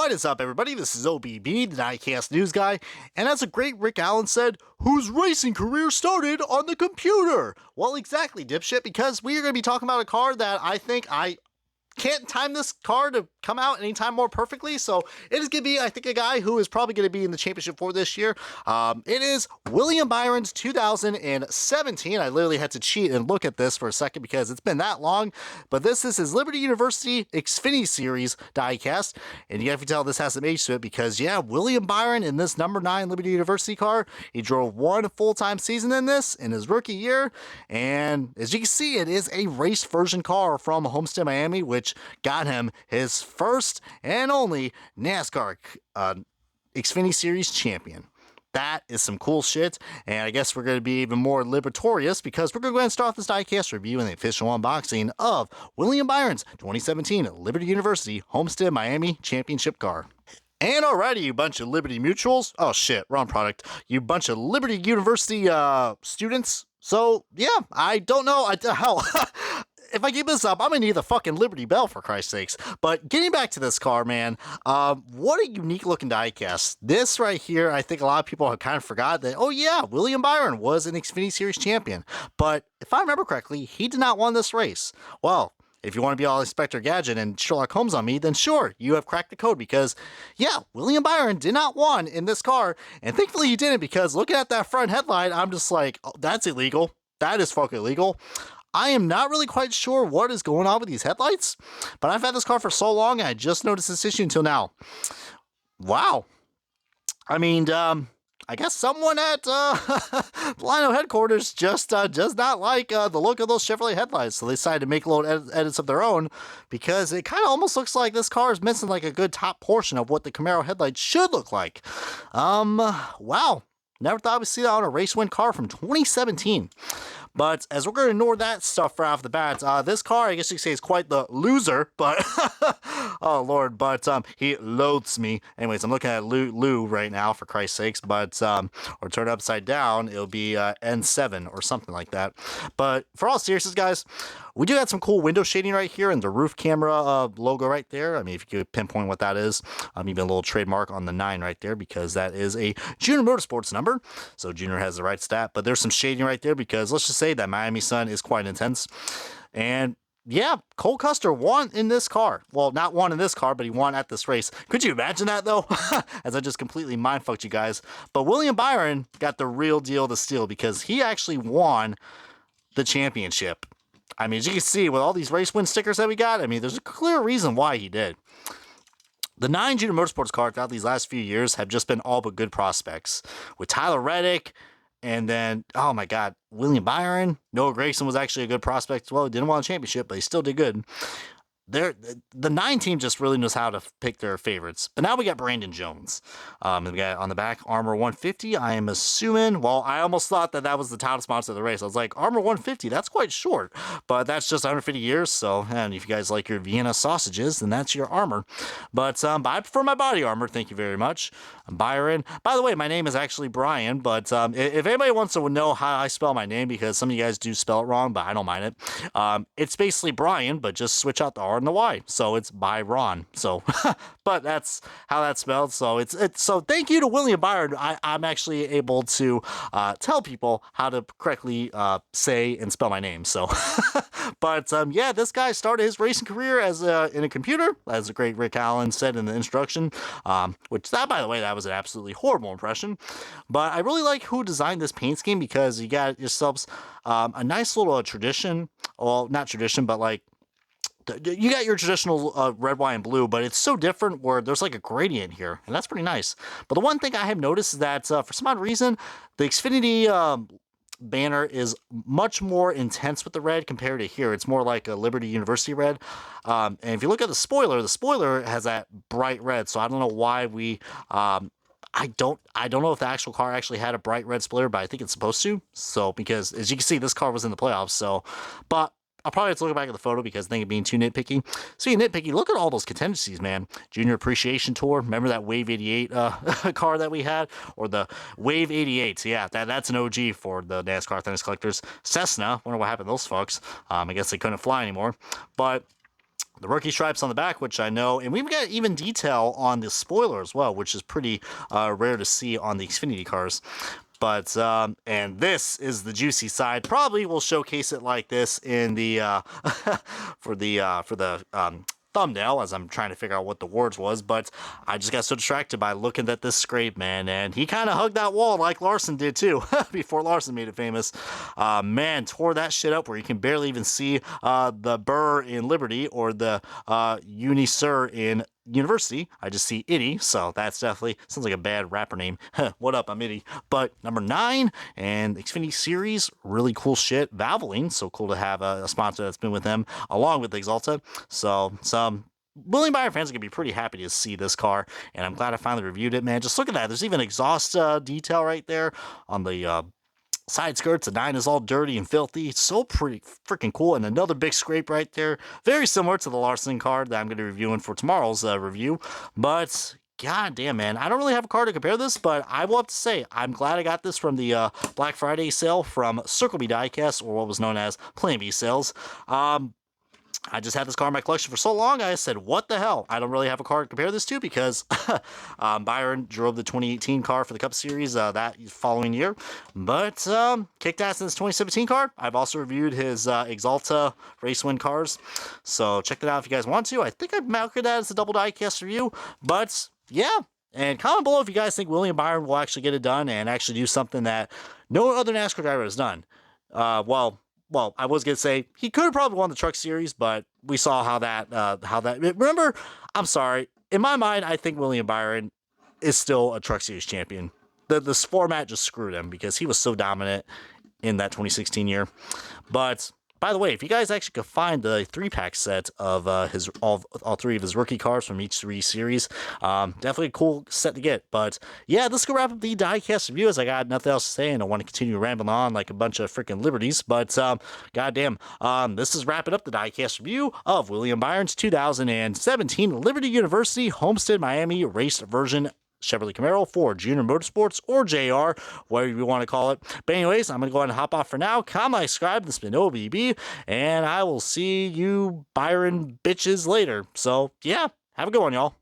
What is up, everybody? This is OBB, the Diecast News Guy, and as a great Rick Allen said, whose racing career started on the computer? Well, exactly, dipshit, because we are going to be talking about a car that I think I can't time this car to come out anytime more perfectly, so it is going to be, I think, a guy who is probably going to be in the championship for this year. It is William Byron's 2017. I literally had to cheat and look at this for a second because it's been that long, but this is his Liberty University Xfinity Series diecast, and you have to tell this has some age to it because, yeah, William Byron in this number 9 Liberty University car, he drove one full-time season in this in his rookie year, and as you can see, it is a race version car from Homestead-Miami, which got him his first and only NASCAR Xfinity Series champion. That is some cool shit, and I guess we're going to be even more liberatorious because we're going to go ahead and start off this diecast review and the official unboxing of William Byron's 2017 Liberty University Homestead-Miami Championship car. And alrighty, you bunch of Liberty Mutuals. Oh shit, wrong product. You bunch of Liberty University students. So, yeah, I don't know. Hell, if I keep this up, I'm gonna need the fucking Liberty Bell, for Christ's sakes. But getting back to this car, man, what a unique looking diecast. This right here, I think a lot of people have kind of forgot that, oh yeah, William Byron was an Xfinity Series champion. But if I remember correctly, he did not win this race. Well, if you want to be all Inspector Gadget and Sherlock Holmes on me, then sure, you have cracked the code because, yeah, William Byron did not win in this car, and thankfully he didn't because looking at that front headlight, I'm just like, oh, that's illegal. That is fucking illegal. I am not really quite sure what is going on with these headlights, but I've had this car for so long, and I just noticed this issue until now. Wow. I mean, I guess someone at Lino headquarters just does not like the look of those Chevrolet headlights, so they decided to make little edits of their own because it kind of almost looks like this car is missing like a good top portion of what the Camaro headlights should look like. Wow. Never thought we'd see that on a race win car from 2017. But as we're going to ignore that stuff right off the bat, this car, I guess you could say, is quite the loser, but, oh lord, but he loathes me. Anyways, I'm looking at Lou right now, for Christ's sakes, but, or turn it upside down, it'll be N7 or something like that. But for all seriousness, guys, we do have some cool window shading right here and the roof camera logo right there. I mean, if you could pinpoint what that is, even a little trademark on the 9 right there because that is a Junior Motorsports number. So Junior has the right stat, but there's some shading right there because let's just say that Miami sun is quite intense. And yeah, Cole Custer won in this car. Well, not won in this car, but he won at this race. Could you imagine that, though? As I just completely mindfucked you guys. But William Byron got the real deal to steal because he actually won the championship. I mean, as you can see, with all these race win stickers that we got, I mean, there's a clear reason why he did. The 9 Junior Motorsports cars throughout these last few years have just been all but good prospects. With Tyler Reddick, and then, oh my God, William Byron. Noah Gragson was actually a good prospect. Well, he didn't win a championship, but he still did good. The 9 team just really knows how to pick their favorites. But now we got Brandon Jones. We got on the back, Armor 150. I am assuming, well, I almost thought that was the title sponsor of the race. I was like, Armor 150, that's quite short. But that's just 150 years. So, and if you guys like your Vienna sausages, then that's your armor. But I prefer my body armor. Thank you very much. Byron. By the way, my name is actually Brian. But if anybody wants to know how I spell my name, because some of you guys do spell it wrong, but I don't mind it. It's basically Brian, but just switch out the R and the Y, so it's Byron. So, but that's how that's spelled. So so thank you to William Byron. I'm actually able to tell people how to correctly say and spell my name. So, but yeah, this guy started his racing career as in a computer, as the great Rick Allen said in the introduction. Which that, by the way, that was an absolutely horrible impression. But I really like who designed this paint scheme because you got yourselves a nice little tradition. Well, not tradition, but like, you got your traditional red, white, and blue, but it's so different where there's like a gradient here, and that's pretty nice. But the one thing I have noticed is that for some odd reason, the Xfinity banner is much more intense with the red compared to here. It's more like a Liberty University red. And if you look at the spoiler has that bright red, so I don't know why we... I don't know if the actual car actually had a bright red spoiler, but I think it's supposed to. So, because as you can see, this car was in the playoffs, so... But I'll probably have to look back at the photo because I think of being too nitpicky. Speaking of nitpicky, look at all those contingencies, man. Junior Appreciation Tour. Remember that Wave 88 car that we had? Or the Wave 88. Yeah, that's an OG for the NASCAR Authentic Collectors. Cessna. Wonder what happened to those fucks. I guess they couldn't fly anymore. But the rookie stripes on the back, which I know, and we've got even detail on the spoiler as well, which is pretty rare to see on the Xfinity cars. But, and this is the juicy side. Probably we'll showcase it like this in the, for the thumbnail as I'm trying to figure out what the words was, but I just got so distracted by looking at this scrape, man, and he kind of hugged that wall like Larson did too, before Larson made it famous. Man, tore that shit up where you can barely even see the Burr in Liberty or the Unisur in University. I just see Itty, so that's definitely sounds like a bad rapper name. What up, I'm Itty. But number 9 and Xfinity Series, really cool shit. Valvoline, so cool to have a sponsor that's been with them along with the Exalta. So some William Byron fans are gonna be pretty happy to see this car, and I'm glad I finally reviewed it, man. Just look at that. There's even exhaust detail right there on the side skirts. The 9 is all dirty and filthy. It's so pretty freaking cool. And another big scrape right there. Very similar to the Larson card that I'm going to be reviewing for tomorrow's review. But god damn, man, I don't really have a car to compare this, but I will have to say I'm glad I got this from the Black Friday sale from Circle B Diecast, or what was known as Plan B sales. I just had this car in my collection for so long, I said, what the hell? I don't really have a car to compare this to because Byron drove the 2018 car for the Cup Series that following year, but kicked ass in his 2017 car. I've also reviewed his Exalta race win cars, so check that out if you guys want to. I think I've marked that as a double diecast review, but yeah. And comment below if you guys think William Byron will actually get it done and actually do something that no other NASCAR driver has done. Well, I was going to say he could have probably won the Truck Series, but we saw how that, remember, I'm sorry. In my mind, I think William Byron is still a Truck Series champion. This format just screwed him because he was so dominant in that 2016 year. But by the way, if you guys actually could find the 3-pack set of all 3 of his rookie cars from each 3 series, definitely a cool set to get. But yeah, this could wrap up the diecast review as I got nothing else to say and I want to continue rambling on like a bunch of freaking liberties. But goddamn, this is wrapping up the diecast review of William Byron's 2017 Liberty University Homestead-Miami race version Chevrolet Camaro for Junior Motorsports, or JR, whatever you want to call it. But anyways, I'm going to go ahead and hop off for now. Comment, subscribe. This has been OBB, and I will see you Byron bitches later. So yeah, have a good one, y'all.